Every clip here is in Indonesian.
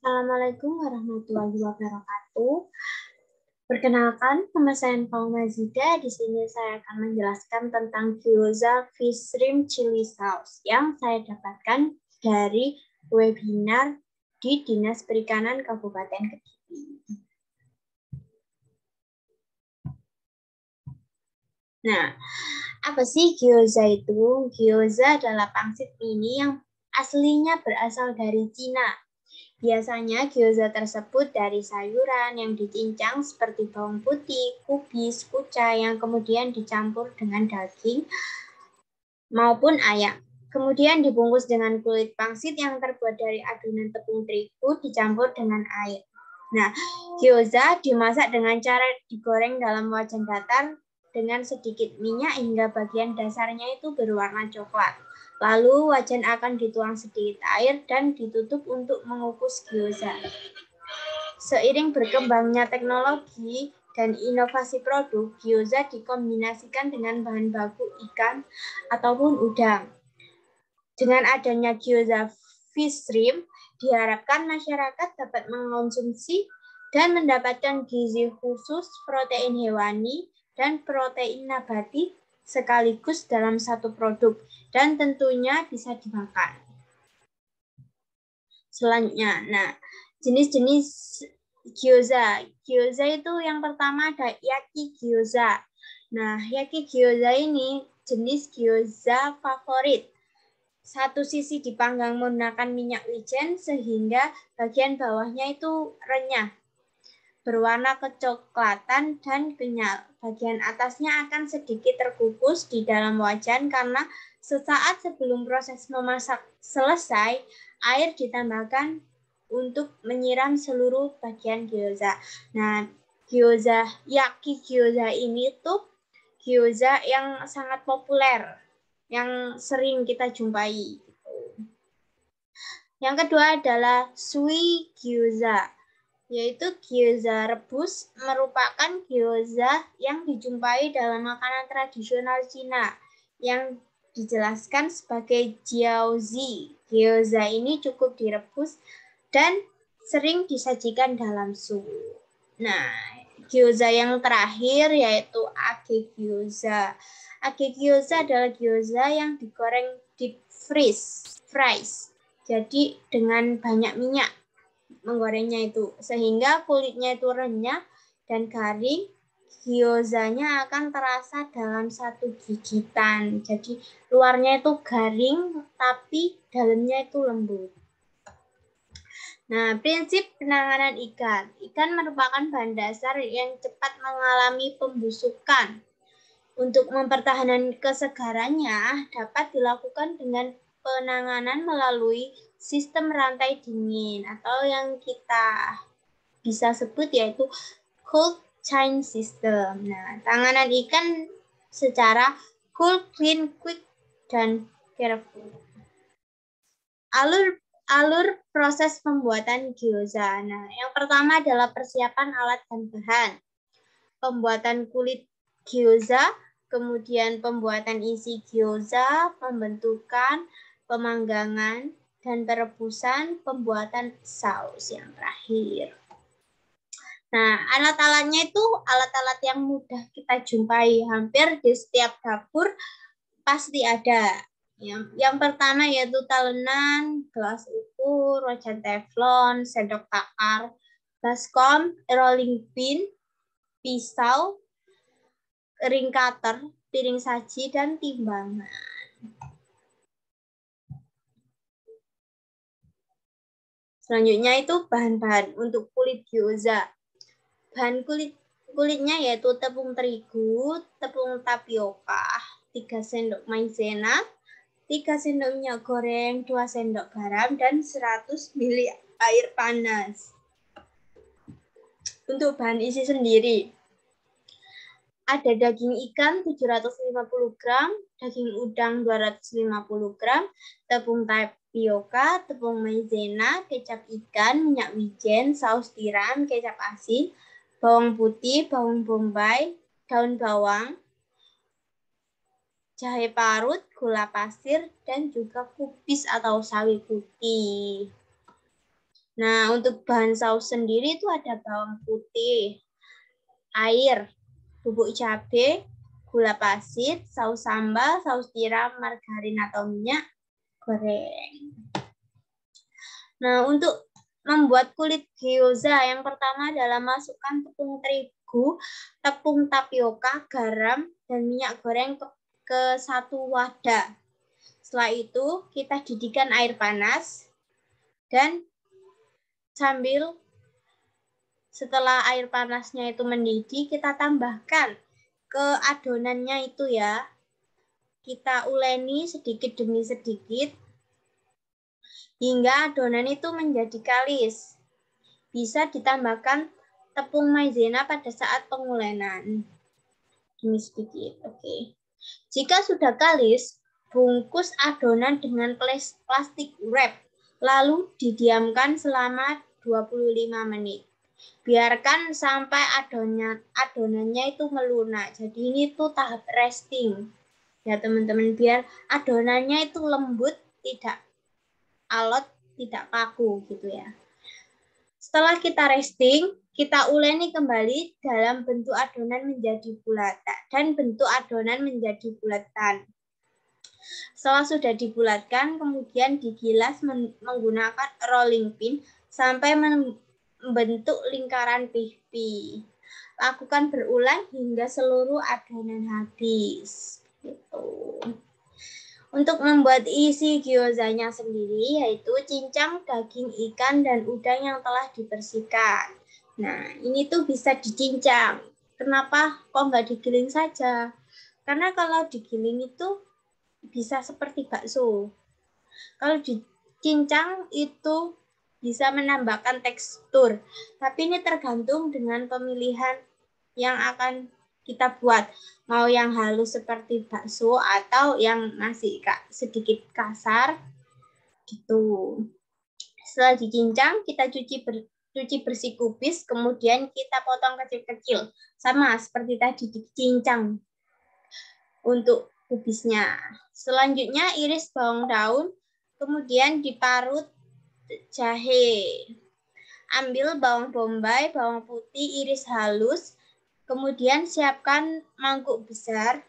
Assalamualaikum warahmatullahi wabarakatuh. Perkenalkan, nama saya Fauma Zida. Di sini saya akan menjelaskan tentang gyoza fish shrimp chili sauce yang saya dapatkan dari webinar di Dinas Perikanan Kabupaten Kediri. Nah, apa sih gyoza itu? Gyoza adalah pangsit mini yang aslinya berasal dari Cina. Biasanya gyoza tersebut dari sayuran yang dicincang seperti bawang putih, kubis, kucai yang kemudian dicampur dengan daging maupun ayam. Kemudian dibungkus dengan kulit pangsit yang terbuat dari adonan tepung terigu dicampur dengan air. Nah, gyoza dimasak dengan cara digoreng dalam wajan datar dengan sedikit minyak hingga bagian dasarnya itu berwarna coklat. Lalu wajan akan dituang sedikit air dan ditutup untuk mengukus gyoza. Seiring berkembangnya teknologi dan inovasi produk, gyoza dikombinasikan dengan bahan baku ikan ataupun udang. Dengan adanya gyoza fish shrimp, diharapkan masyarakat dapat mengonsumsi dan mendapatkan gizi khusus, protein hewani, dan protein nabati sekaligus dalam satu produk, dan tentunya bisa dimakan. Selanjutnya, nah, jenis-jenis gyoza. Gyoza itu yang pertama ada yaki gyoza. Nah, yaki gyoza ini jenis gyoza favorit. Satu sisi dipanggang menggunakan minyak wijen sehingga bagian bawahnya itu renyah, berwarna kecoklatan dan kenyal. Bagian atasnya akan sedikit terkukus di dalam wajan karena sesaat sebelum proses memasak selesai, air ditambahkan untuk menyiram seluruh bagian gyoza. Nah, yaki gyoza ini tuh gyoza yang sangat populer, yang sering kita jumpai. Yang kedua adalah sui gyoza, yaitu gyoza rebus, merupakan gyoza yang dijumpai dalam makanan tradisional Cina yang dijelaskan sebagai jiaozi. Gyoza ini cukup direbus dan sering disajikan dalam sup. Nah, gyoza yang terakhir yaitu age gyoza. Age gyoza adalah gyoza yang digoreng deep fries. Jadi dengan banyak minyak menggorengnya itu sehingga kulitnya itu renyah dan garing. Gyozanya akan terasa dalam satu gigitan. Jadi luarnya itu garing tapi dalamnya itu lembut. Nah, prinsip penanganan ikan. Ikan merupakan bahan dasar yang cepat mengalami pembusukan. Untuk mempertahankan kesegarannya dapat dilakukan dengan penanganan melalui sistem rantai dingin atau yang kita bisa sebut yaitu cold chain system. Nah, penanganan ikan secara cool, clean, quick, dan careful. Alur proses pembuatan gyoza. Nah, yang pertama adalah persiapan alat dan bahan. Pembuatan kulit gyoza, kemudian pembuatan isi gyoza, pembentukan, pemanggangan, dan perebusan, pembuatan saus yang terakhir. Nah, alat-alatnya itu alat-alat yang mudah kita jumpai hampir di setiap dapur pasti ada. Yang pertama yaitu talenan, gelas ukur, wajan teflon, sendok takar, baskom, rolling pin, pisau, ring cutter, piring saji, dan timbangan. Selanjutnya itu bahan-bahan untuk kulit gyoza. Bahan kulitnya yaitu tepung terigu, tepung tapioka, 3 sendok maizena, 3 sendok minyak goreng, 2 sendok garam, dan 100 ml air panas. Untuk bahan isi sendiri, ada daging ikan 750 gram, daging udang 250 gram, tepung tapioka, tepung maizena, kecap ikan, minyak wijen, saus tiram, kecap asin, bawang putih, bawang bombay, daun bawang, jahe parut, gula pasir, dan juga kubis atau sawi putih. Nah, untuk bahan saus sendiri itu ada bawang putih, air, bubuk cabai, gula pasir, saus sambal, saus tiram, margarin atau minyak goreng. Nah, untuk membuat kulit gyoza, yang pertama adalah masukkan tepung terigu, tepung tapioka, garam, dan minyak goreng ke satu wadah. Setelah itu, kita didihkan air panas, dan setelah air panasnya itu mendidih, kita tambahkan ke adonannya itu ya. Kita uleni sedikit demi sedikit, hingga adonan itu menjadi kalis. Bisa ditambahkan tepung maizena pada saat pengulenan. Demi sedikit, oke. Jika sudah kalis, bungkus adonan dengan plastik wrap, lalu didiamkan selama 25 menit. Biarkan sampai adonannya itu melunak. Jadi ini tuh tahap resting. Ya teman-teman, biar adonannya itu lembut, tidak alot, tidak kaku gitu ya. Setelah kita resting, kita uleni kembali dalam bentuk adonan menjadi bulatan dan bentuk adonan menjadi bulatan. Setelah sudah dibulatkan, kemudian digilas menggunakan rolling pin sampai membentuk lingkaran pipi. Lakukan berulang hingga seluruh adonan habis. Gitu. Untuk membuat isi gyozanya sendiri, yaitu cincang, daging ikan, dan udang yang telah dibersihkan. Nah, ini tuh bisa dicincang. Kenapa kok nggak digiling saja? Karena kalau digiling itu bisa seperti bakso. Kalau dicincang itu bisa menambahkan tekstur. Tapi ini tergantung dengan pemilihan yang akan kita buat. Mau yang halus seperti bakso atau yang masih sedikit kasar gitu. Setelah dicincang, kita cuci bersih kubis, kemudian kita potong kecil-kecil. Sama seperti tadi dicincang untuk kubisnya. Selanjutnya iris bawang daun, kemudian diparut jahe. Ambil bawang bombay, bawang putih, iris halus, kemudian siapkan mangkuk besar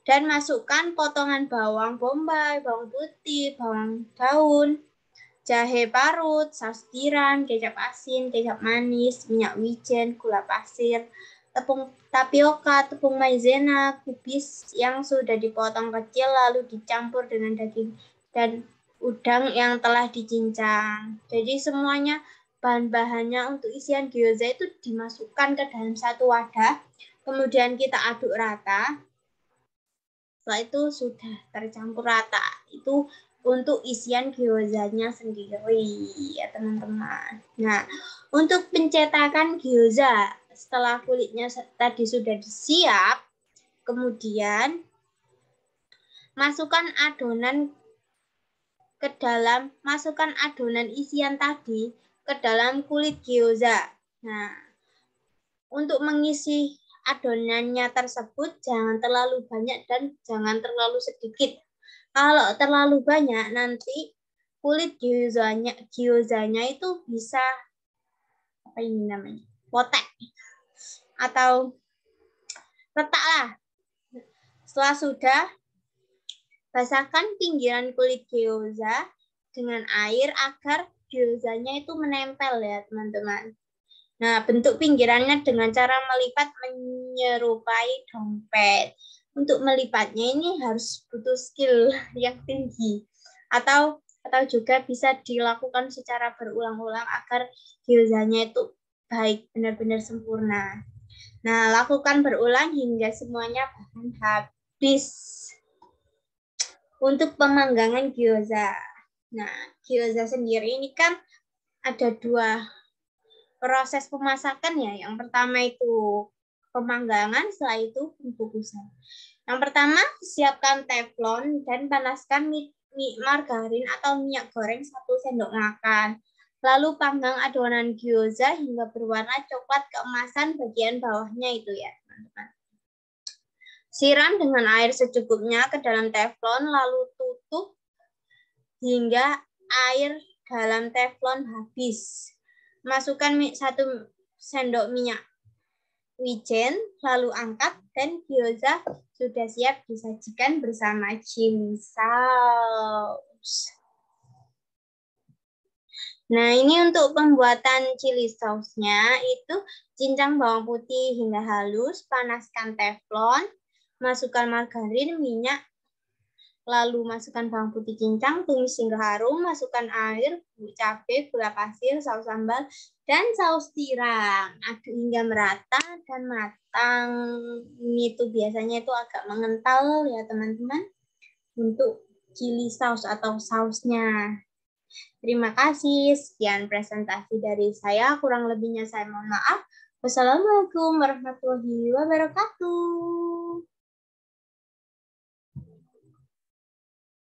dan masukkan potongan bawang bombay, bawang putih, bawang daun, jahe parut, saus tiram, kecap asin, kecap manis, minyak wijen, gula pasir, tepung tapioka, tepung maizena, kubis yang sudah dipotong kecil lalu dicampur dengan daging dan udang yang telah dicincang. Jadi semuanya bahan-bahannya untuk isian gyoza itu dimasukkan ke dalam satu wadah, kemudian kita aduk rata. Setelah itu sudah tercampur rata. Itu untuk isian gyozanya sendiri ya teman-teman. Nah, untuk pencetakan gyoza setelah kulitnya tadi sudah disiap, kemudian masukkan adonan isian tadi ke dalam kulit gyoza. Nah, untuk mengisi adonannya tersebut jangan terlalu banyak dan jangan terlalu sedikit. Kalau terlalu banyak nanti kulit gyozanya itu bisa apa ini namanya? Potek atau retak lah. Setelah sudah, basahkan pinggiran kulit gyoza dengan air agar gyozanya itu menempel ya teman-teman. Nah, bentuk pinggirannya dengan cara melipat menyerupai dompet. Untuk melipatnya ini harus butuh skill yang tinggi. Atau juga bisa dilakukan secara berulang-ulang agar gyozanya itu baik, benar-benar sempurna. Nah, lakukan berulang hingga semuanya bahan habis. Untuk pemanggangan gyoza. Nah, gyoza sendiri ini kan ada dua proses pemasakan ya. Yang pertama itu pemanggangan, setelah itu pembungkusan. Yang pertama, siapkan teflon dan panaskan margarin atau minyak goreng 1 sendok makan. Lalu panggang adonan gyoza hingga berwarna coklat keemasan bagian bawahnya itu ya, teman-teman. Siram dengan air secukupnya ke dalam teflon, lalu tutup hingga air dalam teflon habis. Masukkan 1 sendok minyak wijen, lalu angkat, dan gyoza sudah siap disajikan bersama chili sauce. Nah, ini untuk pembuatan chili sausnya itu cincang bawang putih hingga halus, panaskan teflon, masukkan margarin, minyak, lalu masukkan bawang putih cincang, tumis hingga harum, masukkan air, bubuk cabai, gula pasir, saus sambal, dan saus tiram. Aduk hingga merata dan matang. Ini tuh biasanya itu agak mengental ya teman-teman untuk chili sauce atau sausnya. Terima kasih. Sekian presentasi dari saya. Kurang lebihnya saya mohon maaf. Wassalamualaikum warahmatullahi wabarakatuh.